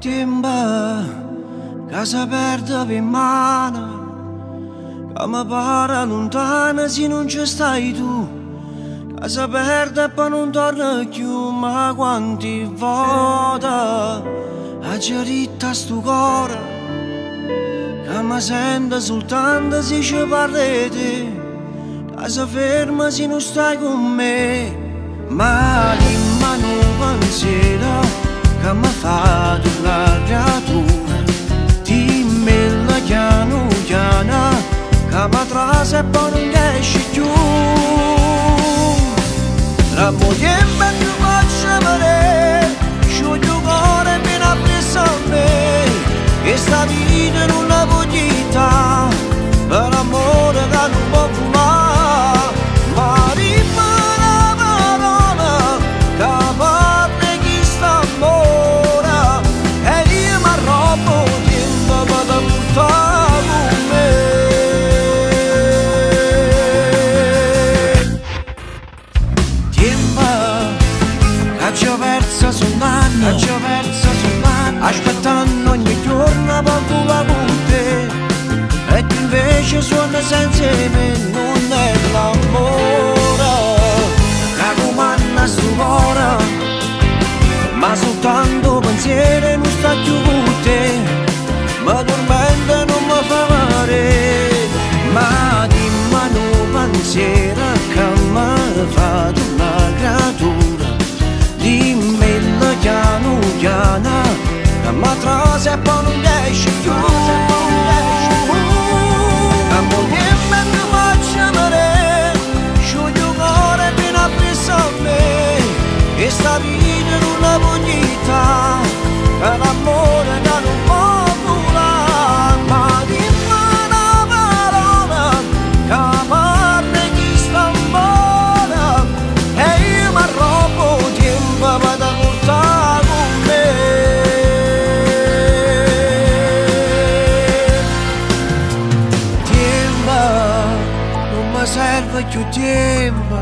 Timba, che si perde per mano, che mi pare lontana se non ci stai tu, che si perde e poi non torna più, ma quanti volte ha gerita sto cuore, che mi sente soltanto se ci parlete, che si ferma se non stai con me, ma di mano pensiero che mi fa la creatura, dimmela piano piano, che mi trase e poi non esce più. Troppo tempo che faccio vedere, scioglie il cuore fino a presso a me, e sta vita non la voglita, per amore che non può fumare, ma rimane la parola che parla chi sta amore, e io mi arrobo tempo per te portare con me. Tempo che ci ho perso sull'anno, aspettando ogni giorno per volare con te, e tu invece suona senza me, non è l'amore che comanda sto cuore, ma soltanto pensiero non sta più con te, ma tormenta non mi fa male, ma di mano pensiero che mi fa una creatura, dimmela piano piano, che mi trase e poi non esce più. Amore che faccio vedere, scioglie il cuore fino a presso a me, e sta vita non la voglita, che l'amore che non può volare, ma dimmi una parola che parla chi sta amore, e io mi arrobo tempo per te portare con me. Non mi serve più tempo,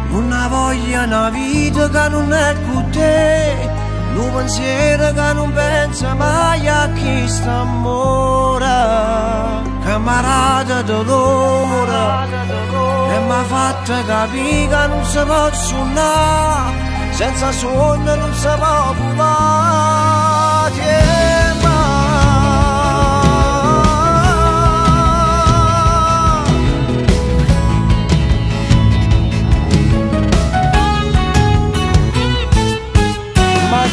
non voglio una vita che non è con te, un pensiero che non pensa mai a chi sta amore, camarada dolore, e mi ha fatto capire che non si può suonare, senza suono non si può volare. Ma